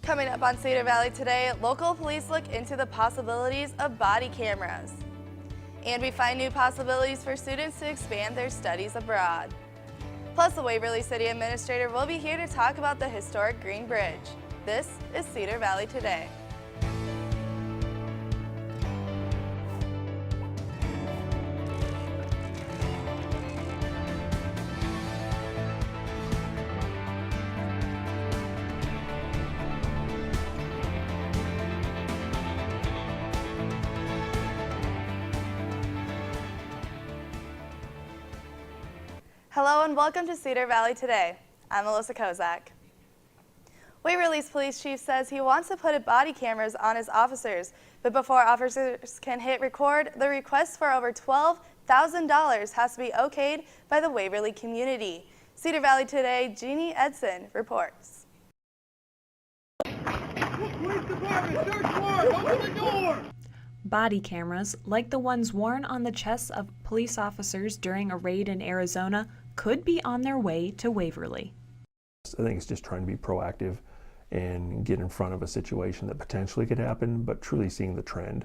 Coming up on Cedar Valley today, local police look into the possibilities of body cameras. And we find new possibilities for students to expand their studies abroad. Plus, the Waverly City Administrator will be here to talk about the historic Green Bridge. This is Cedar Valley Today. Hello and welcome to Cedar Valley Today. I'm Melissa Kozak. Waverly's police chief says he wants to put body cameras on his officers, but before officers can hit record, the request for over $12,000 has to be okayed by the Waverly community. Cedar Valley Today, Jeannie Edson reports. Police department, search warrant, open the door! Body cameras, like the ones worn on the chests of police officers during a raid in Arizona, could be on their way to Waverly. I think it's just trying to be proactive and get in front of a situation that potentially could happen, but truly seeing the trend.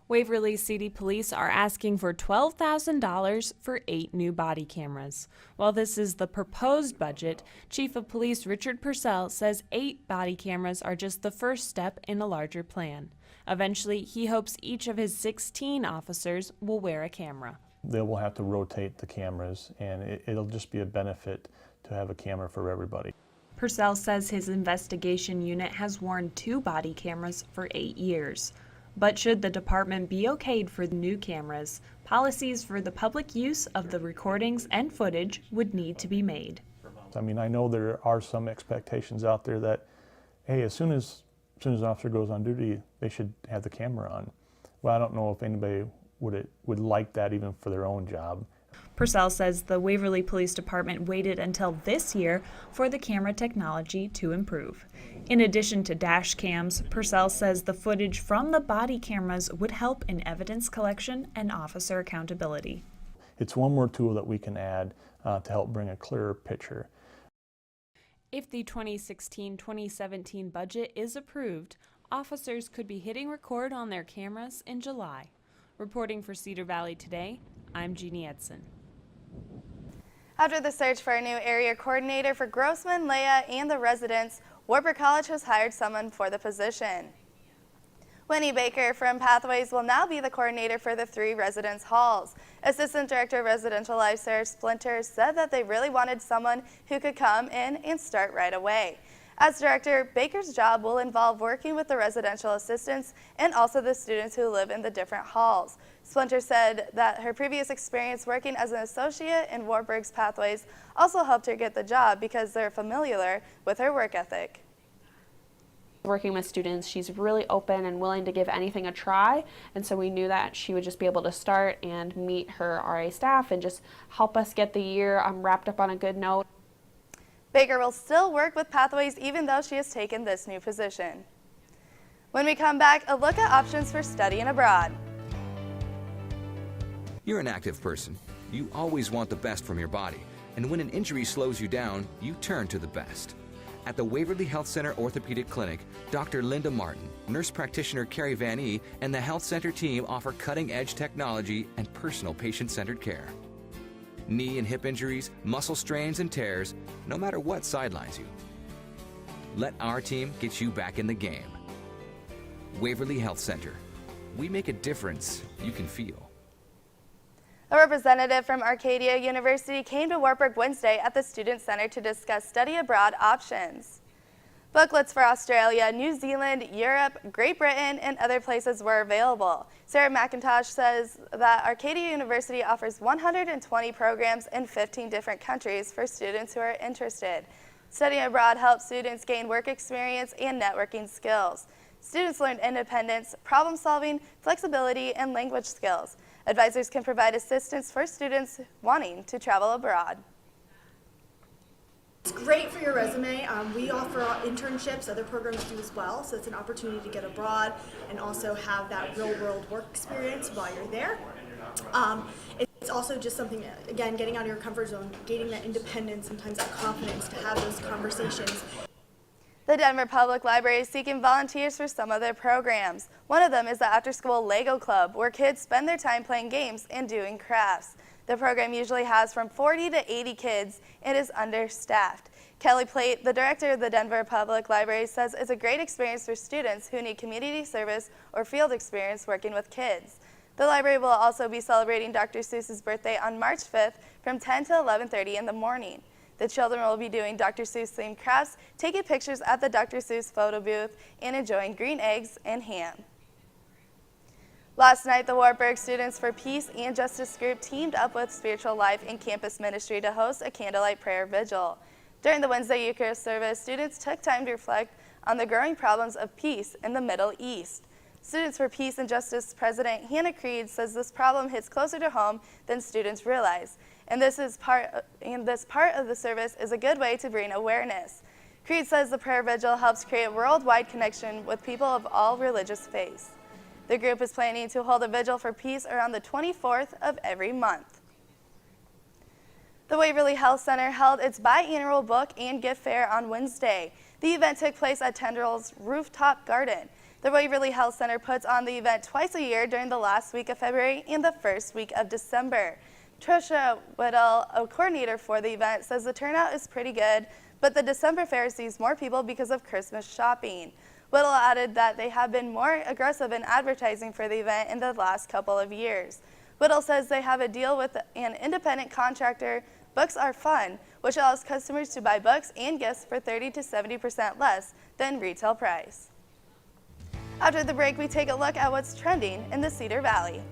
Waverly City Police are asking for $12,000 for 8 new body cameras. While this is the proposed budget, Chief of Police Richard Purcell says 8 body cameras are just the first step in a larger plan. Eventually, he hopes each of his 16 officers will wear a camera. They will have to rotate the cameras, and it'll just be a benefit to have a camera for everybody. Purcell says his investigation unit has worn 2 body cameras for 8 years. But should the department be okayed for the new cameras, policies for the public use of the recordings and footage would need to be made. I mean, I know there are some expectations out there that, hey, as soon as an officer goes on duty, they should have the camera on. Well, I don't know if anybody would like that even for their own job. Purcell says the Waverly Police Department waited until this year for the camera technology to improve. In addition to dash cams, Purcell says the footage from the body cameras would help in evidence collection and officer accountability. It's one more tool that we can add to help bring a clearer picture. If the 2016-2017 budget is approved, officers could be hitting record on their cameras in July. Reporting for Cedar Valley Today, I'm Jeannie Edson. After the search for a new area coordinator for Grossman, Leah, and the residents, Wartburg College has hired someone for the position. Winnie Baker from Pathways will now be the coordinator for the 3 residence halls. Assistant Director of Residential Life Sarah Splinter said that they really wanted someone who could come in and start right away. As director, Baker's job will involve working with the residential assistants and also the students who live in the different halls. Splinter said that her previous experience working as an associate in Wartburg's Pathways also helped her get the job because they're familiar with her work ethic. Working with students, she's really open and willing to give anything a try, and so we knew that she would just be able to start and meet her RA staff and just help us get the year wrapped up on a good note. Baker will still work with Pathways even though she has taken this new position. When we come back, a look at options for studying abroad. You're an active person. You always want the best from your body, and when an injury slows you down, you turn to the best. At the Waverly Health Center Orthopedic Clinic, Dr. Linda Martin, nurse practitioner Carrie Van E, and the Health Center team offer cutting-edge technology and personal patient-centered care. Knee and hip injuries, muscle strains and tears, no matter what sidelines you. Let our team get you back in the game. Waverly Health Center. We make a difference you can feel. A representative from Arcadia University came to Wartburg Wednesday at the Student Center to discuss study abroad options. Booklets for Australia, New Zealand, Europe, Great Britain, and other places were available. Sarah McIntosh says that Arcadia University offers 120 programs in 15 different countries for students who are interested. Studying abroad helps students gain work experience and networking skills. Students learn independence, problem solving, flexibility, and language skills. Advisors can provide assistance for students wanting to travel abroad. It's great for your resume. We offer internships, other programs do as well, so it's an opportunity to get abroad and also have that real-world work experience while you're there. It's also just something, again, getting out of your comfort zone, gaining that independence, sometimes that confidence to have those conversations. The Denver Public Library is seeking volunteers for some of their programs. One of them is the after-school Lego Club, where kids spend their time playing games and doing crafts. The program usually has from 40 to 80 kids and is understaffed. Kelly Plate, the director of the Denver Public Library, says it's a great experience for students who need community service or field experience working with kids. The library will also be celebrating Dr. Seuss's birthday on March 5th from 10 to 11:30 in the morning. The children will be doing Dr. Seuss-themed crafts, taking pictures at the Dr. Seuss photo booth, and enjoying green eggs and ham. Last night, the Wartburg Students for Peace and Justice group teamed up with Spiritual Life and Campus Ministry to host a candlelight prayer vigil. During the Wednesday Eucharist service, students took time to reflect on the growing problems of peace in the Middle East. Students for Peace and Justice President Hannah Creed says this problem hits closer to home than students realize, and this part of the service is a good way to bring awareness. Creed says the prayer vigil helps create a worldwide connection with people of all religious faiths. The group is planning to hold a vigil for peace around the 24th of every month. The Waverly Health Center held its biannual book and gift fair on Wednesday. The event took place at Tendrill's rooftop garden. The Waverly Health Center puts on the event twice a year during the last week of February and the first week of December. Trisha Whittle, a coordinator for the event, says the turnout is pretty good, but the December fair sees more people because of Christmas shopping. Whittle added that they have been more aggressive in advertising for the event in the last couple of years. Whittle says they have a deal with an independent contractor, Books Are Fun, which allows customers to buy books and gifts for 30 to 70% less than retail price. After the break, we take a look at what's trending in the Cedar Valley.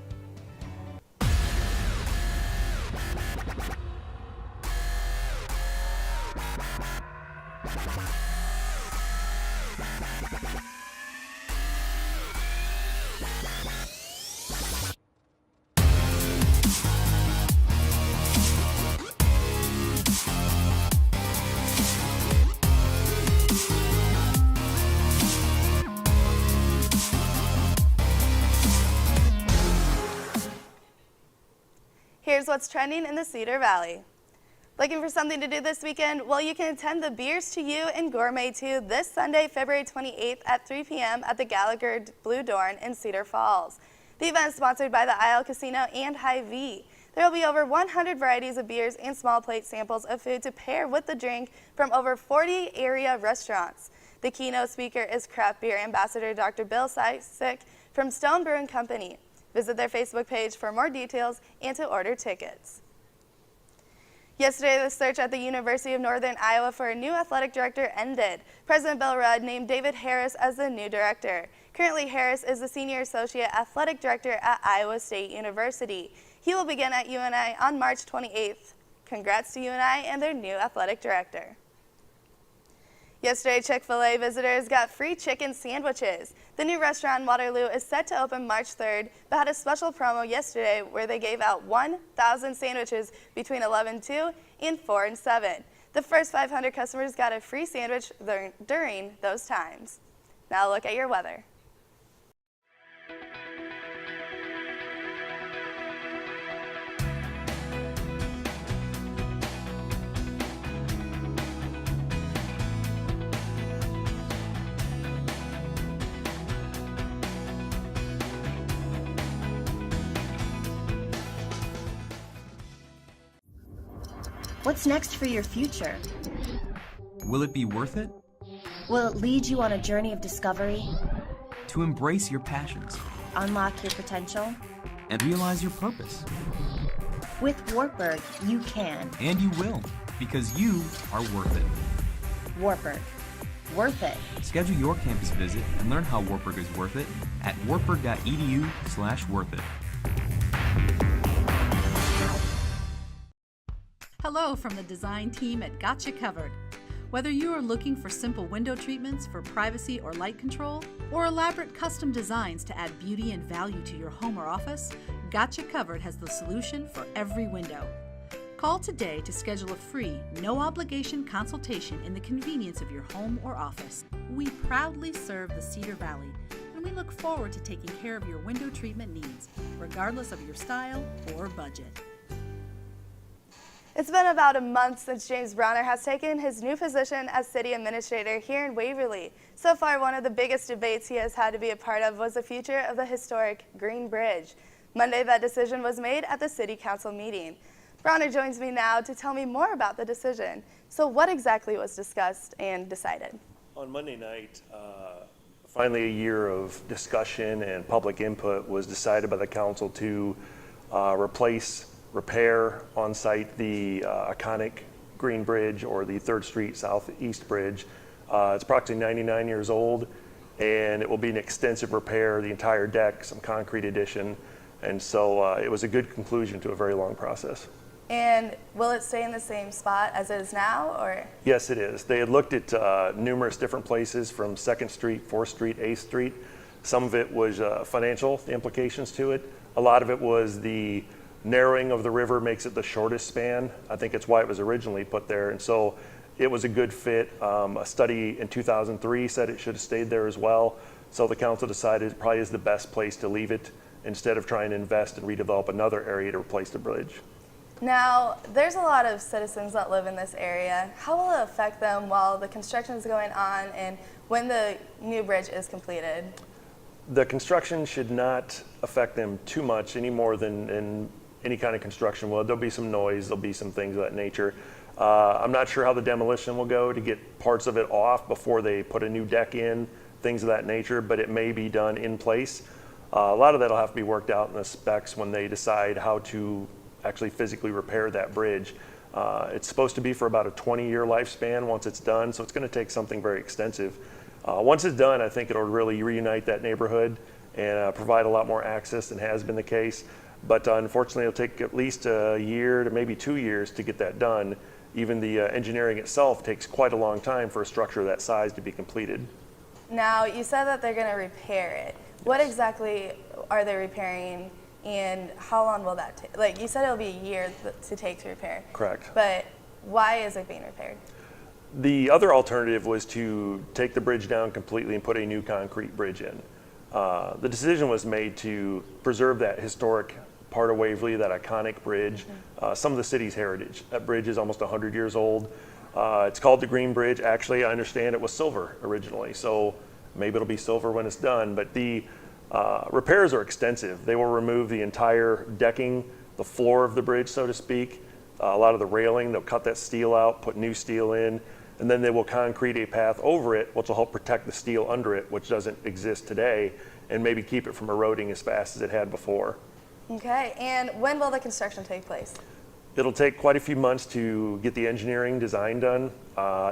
Here's what's trending in the Cedar Valley. Looking for something to do this weekend? Well, you can attend the Beers to You and Gourmet to this Sunday, February 28th at 3 p.m. at the Gallagher Blue Dorn in Cedar Falls. The event is sponsored by the Isle Casino and Hy-Vee. There will be over 100 varieties of beers and small plate samples of food to pair with the drink from over 40 area restaurants. The keynote speaker is craft beer ambassador Dr. Bill Sysick from Stone Brewing Company. Visit their Facebook page for more details and to order tickets. Yesterday, the search at the University of Northern Iowa for a new athletic director ended. President Bill Rudd named David Harris as the new director. Currently, Harris is the Senior Associate Athletic Director at Iowa State University. He will begin at UNI on March 28th. Congrats to UNI and their new athletic director. Yesterday, Chick-fil-A visitors got free chicken sandwiches. The new restaurant in Waterloo is set to open March 3rd, but had a special promo yesterday where they gave out 1,000 sandwiches between 11:02 and 4:07. The first 500 customers got a free sandwich during those times. Now look at your weather. What's next for your future? Will it be worth it? Will it lead you on a journey of discovery? To embrace your passions Unlock your potential? and realize your purpose. With Wartburg, you can. And you will, because you are worth it. Wartburg. Worth it. Schedule your campus visit and learn how Wartburg is worth it at wartburg.edu/worthit. Hello from the design team at Gotcha Covered. Whether you are looking for simple window treatments for privacy or light control, or elaborate custom designs to add beauty and value to your home or office, Gotcha Covered has the solution for every window. Call today to schedule a free, no-obligation consultation in the convenience of your home or office. We proudly serve the Cedar Valley, and we look forward to taking care of your window treatment needs, regardless of your style or budget. It's been about a month since James Browner has taken his new position as city administrator here in Waverly. So far, one of the biggest debates he has had to be a part of was the future of the historic Green Bridge. Monday, that decision was made at the city council meeting. Browner joins me now to tell me more about the decision. So what exactly was discussed and decided? On Monday night, finally a year of discussion and public input was decided by the council to repair on site the iconic Green Bridge, or the 3rd Street Southeast Bridge. It's approximately 99 years old, and it will be an extensive repair, the entire deck, some concrete addition, and so it was a good conclusion to a very long process. And will it stay in the same spot as it is now, or? Yes, it is. They had looked at numerous different places, from 2nd Street, 4th Street, 8th Street. Some of it was financial, the implications to it. A lot of it was the narrowing of the river makes it the shortest span. I think it's why it was originally put there, and so it was a good fit. A study in 2003 said it should have stayed there as well, so the council decided it probably is the best place to leave it instead of trying to invest and redevelop another area to replace the bridge. Now, there's a lot of citizens that live in this area. How will it affect them while the construction is going on and when the new bridge is completed? The construction should not affect them too much, any more than in any kind of construction will. There'll be some noise, there'll be some things of that nature. I'm not sure how the demolition will go to get parts of it off before they put a new deck in, things of that nature, but it may be done in place. A lot of that will have to be worked out in the specs when they decide how to actually physically repair that bridge. It's supposed to be for about a 20-year lifespan once it's done, so it's going to take something very extensive. Once it's done, I think it'll really reunite that neighborhood and provide a lot more access than has been the case. But unfortunately, it'll take at least a year to maybe 2 years to get that done. Even the engineering itself takes quite a long time for a structure of that size to be completed. Now, you said that they're going to repair it. What exactly are they repairing, and how long will that take? Like you said, it'll be a year to take to repair. Correct. But why is it being repaired? The other alternative was to take the bridge down completely and put a new concrete bridge in. The decision was made to preserve that historic part of Waverly, that iconic bridge, some of the city's heritage. That bridge is almost 100 years old. It's called the Green Bridge. Actually, I understand it was silver originally, so maybe it'll be silver when it's done. But the repairs are extensive. They will remove the entire decking, the floor of the bridge, so to speak, a lot of the railing. They'll cut that steel out, put new steel in, and then they will concrete a path over it, which will help protect the steel under it, which doesn't exist today, and maybe keep it from eroding as fast as it had before. Okay, and when will the construction take place? It'll take quite a few months to get the engineering design done.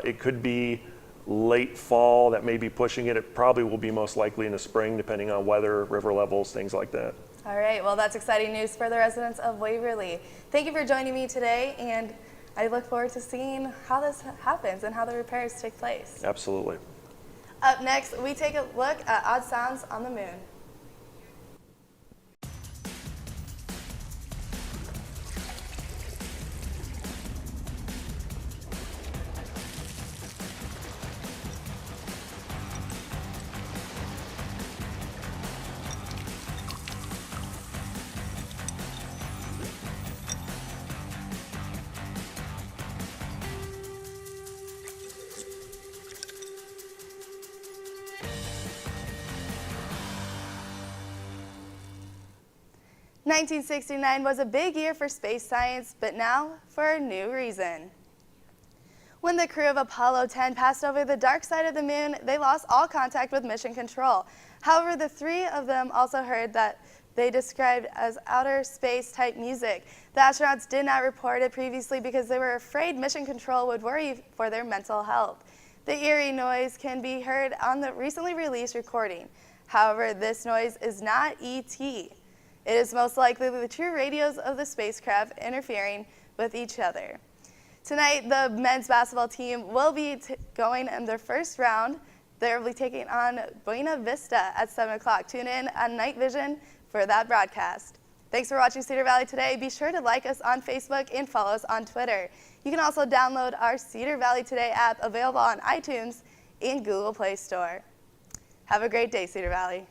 It could be late fall, that may be pushing it. It probably will be most likely in the spring, depending on weather, river levels, things like that. All right, well, that's exciting news for the residents of Waverly. Thank you for joining me today, and I look forward to seeing how this happens and how the repairs take place. Absolutely. Up next, we take a look at odd sounds on the moon. '69 was a big year for space science, but now for a new reason. When the crew of Apollo 10 passed over the dark side of the moon, they lost all contact with mission control. However, the three of them also heard that they described as outer space type music. The astronauts did not report it previously because they were afraid mission control would worry for their mental health. The eerie noise can be heard on the recently released recording. However, this noise is not ET. It is most likely the true radios of the spacecraft interfering with each other. Tonight, the men's basketball team will be going in their first round. They'll be taking on Buena Vista at 7 o'clock. Tune in on Night Vision for that broadcast. Thanks for watching Cedar Valley Today. Be sure to like us on Facebook and follow us on Twitter. You can also download our Cedar Valley Today app, available on iTunes and Google Play Store. Have a great day, Cedar Valley.